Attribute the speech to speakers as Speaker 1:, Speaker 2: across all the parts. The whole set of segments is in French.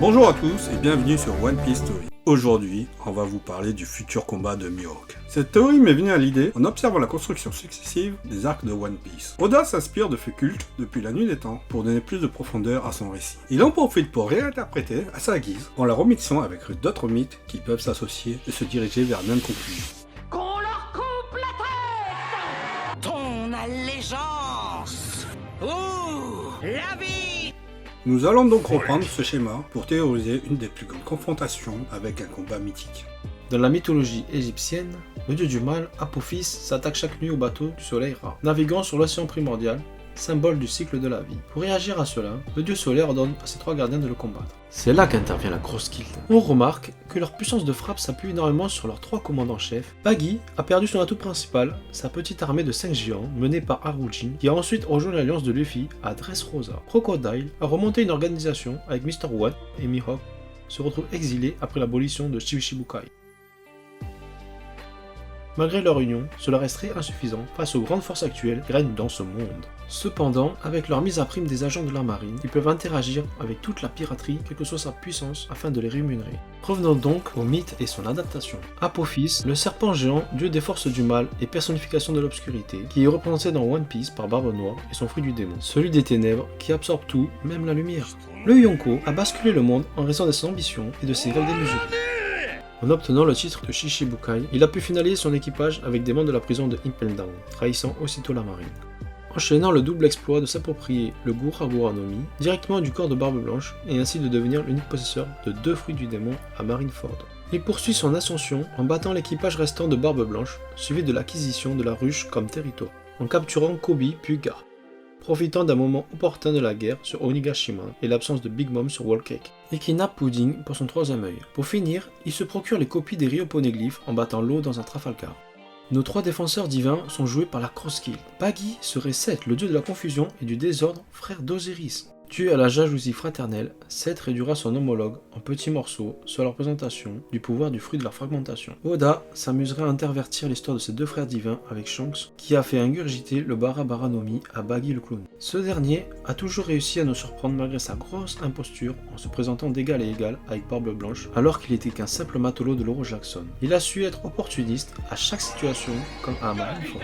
Speaker 1: Bonjour à tous et bienvenue sur One Piece Story. Aujourd'hui, on va vous parler du futur combat de Mihawk. Cette théorie m'est venue à l'idée en observant la construction successive des arcs de One Piece. Oda s'inspire de faits cultes depuis la nuit des temps pour donner plus de profondeur à son récit. Il en profite pour réinterpréter à sa guise en la remixant avec d'autres mythes qui peuvent s'associer et se diriger vers la même conclusion.
Speaker 2: Qu'on leur coupe la tête! Ton allégeance! Ouh! La vie!
Speaker 1: Nous allons donc reprendre ce schéma pour théoriser une des plus grandes confrontations avec un combat mythique.
Speaker 3: Dans la mythologie égyptienne, le dieu du mal, Apophis, s'attaque chaque nuit au bateau du soleil Ra, naviguant sur l'océan primordial, symbole du cycle de la vie. Pour réagir à cela, le dieu solaire ordonne à ses trois gardiens de le combattre. C'est là qu'intervient la grosse guilde. On remarque que leur puissance de frappe s'appuie énormément sur leurs trois commandants-chefs. Baggy a perdu son atout principal, sa petite armée de 5 géants menée par Harujin, qui a ensuite rejoint l'alliance de Luffy à Dressrosa. Crocodile a remonté une organisation avec Mr. One et Mihawk se retrouvent exilés après l'abolition de Shichibukai. Malgré leur union, cela resterait insuffisant face aux grandes forces actuelles qui règnent dans ce monde. Cependant, avec leur mise à prime des agents de la marine, ils peuvent interagir avec toute la piraterie, quelle que soit sa puissance, afin de les rémunérer. Revenons donc au mythe et son adaptation. Apophis, le serpent géant, dieu des forces du mal et personnification de l'obscurité, qui est représenté dans One Piece par Barbe Noire et son fruit du démon. Celui des ténèbres, qui absorbe tout, même la lumière. Le Yonko a basculé le monde en raison de ses ambitions et de ses rêves démesurés. En obtenant le titre de Shichibukai, il a pu finaliser son équipage avec des membres de la prison de Impel Down, trahissant aussitôt la marine. Enchaînant le double exploit de s'approprier le Gura no Mi directement du corps de Barbe Blanche et ainsi de devenir l'unique possesseur de 2 fruits du démon à Marineford. Il poursuit son ascension en battant l'équipage restant de Barbe Blanche, suivi de l'acquisition de la ruche comme territoire, en capturant Koby puis Gar, profitant d'un moment opportun de la guerre sur Onigashima et l'absence de Big Mom sur Whole Cake, et kidnappe Pudding pour son 3e œil. Pour finir, il se procure les copies des Ryoponeglyphes en battant l'eau dans un Trafalgar. Nos 3 défenseurs divins sont joués par la Cross Guild. Baggy serait Seth, le dieu de la confusion et du désordre, frère d'Osiris. Tué à la jalousie fraternelle, Seth réduira son homologue en petits morceaux sur la représentation du pouvoir du fruit de la fragmentation. Oda s'amuserait à intervertir l'histoire de ses 2 frères divins avec Shanks, qui a fait ingurgiter le Bara no Mi à Baggy le clown. Ce dernier a toujours réussi à nous surprendre malgré sa grosse imposture en se présentant d'égal à égal avec Barbe Blanche, alors qu'il était qu'un simple matelot de l'Oro Jackson. Il a su être opportuniste à chaque situation comme à Marineford,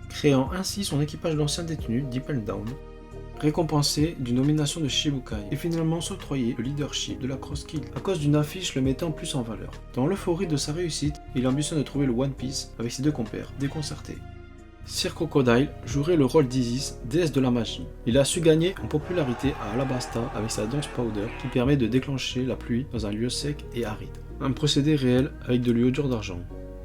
Speaker 3: créant ainsi son équipage d'anciens détenus d'Impel Down, récompensé d'une nomination de Shichibukai et finalement s'octroyer le leadership de la Cross Guild à cause d'une affiche le mettant plus en valeur. Dans l'euphorie de sa réussite, il ambitionne de trouver le One Piece avec ses 2 compères, déconcertés. Sir Crocodile jouerait le rôle d'Isis, déesse de la magie. Il a su gagner en popularité à Alabasta avec sa danse powder qui permet de déclencher la pluie dans un lieu sec et aride. Un procédé réel avec de l'iodure d'argent.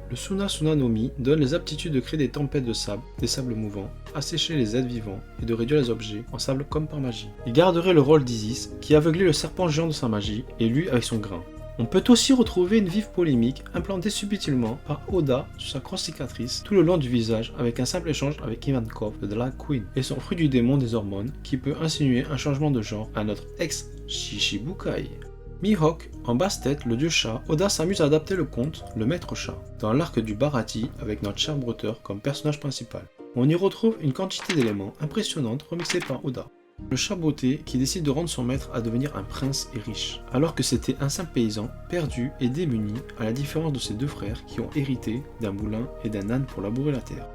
Speaker 3: Le Suna no Mi donne les aptitudes de créer des tempêtes de sable, des sables mouvants, assécher les êtres vivants et de réduire les objets en sable comme par magie. Il garderait le rôle d'Isis qui aveuglait le serpent géant de sa magie et lui avec son grain. On peut aussi retrouver une vive polémique implantée subtilement par Oda sur sa grosse cicatrice tout le long du visage avec un simple échange avec Ivankov de Drag Queen et son fruit du démon des hormones qui peut insinuer un changement de genre à notre ex-Shichibukai. Mihawk, en basse tête, le dieu chat, Oda s'amuse à adapter le conte, le maître chat, dans l'arc du Bharati avec notre cher bretteur comme personnage principal. On y retrouve une quantité d'éléments impressionnantes remixés par Oda. Le chat beauté qui décide de rendre son maître à devenir un prince et riche, alors que c'était un simple paysan, perdu et démuni, à la différence de ses 2 frères qui ont hérité d'un moulin et d'un âne pour labourer la terre.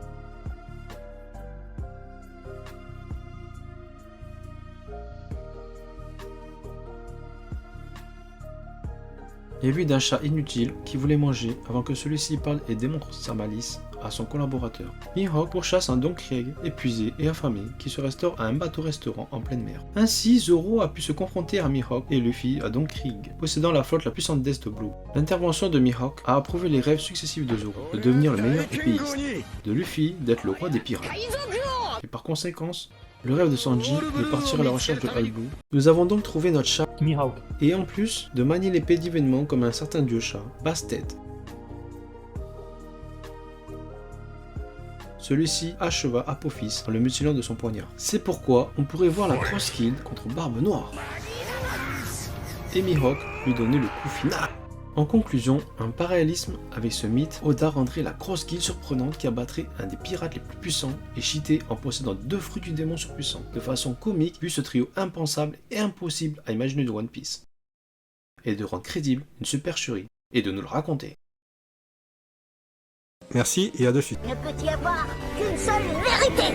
Speaker 3: Et lui d'un chat inutile qui voulait manger avant que celui-ci parle et démontre sa malice à son collaborateur. Mihawk pourchasse un Don Krieg épuisé et affamé qui se restaure à un bateau-restaurant en pleine mer. Ainsi, Zoro a pu se confronter à Mihawk et Luffy à Don Krieg, possédant la flotte la plus puissante d'Est Blue. L'intervention de Mihawk a approuvé les rêves successifs de Zoro de devenir le meilleur épéiste, de Luffy d'être le roi des pirates. Et par conséquence, le rêve de Sanji de partir à la recherche de All Blue. Nous avons donc trouvé notre chat Mihawk, et en plus de manier l'épée divinement comme un certain dieu chat, basse tête. Celui-ci acheva Apophis en le mutilant de son poignard. C'est pourquoi on pourrait voir la Cross Guild contre Barbe Noire. Et Mihawk lui donner le coup final. En conclusion, un parallélisme avec ce mythe, Oda rendrait la grosse guilde surprenante qui abattrait un des pirates les plus puissants et cheaté en possédant 2 fruits du démon surpuissants, de façon comique vu ce trio impensable et impossible à imaginer de One Piece. est de rendre crédible une supercherie et de nous le raconter.
Speaker 1: Merci et à de suite.
Speaker 4: Ne peut y avoir qu'une seule vérité.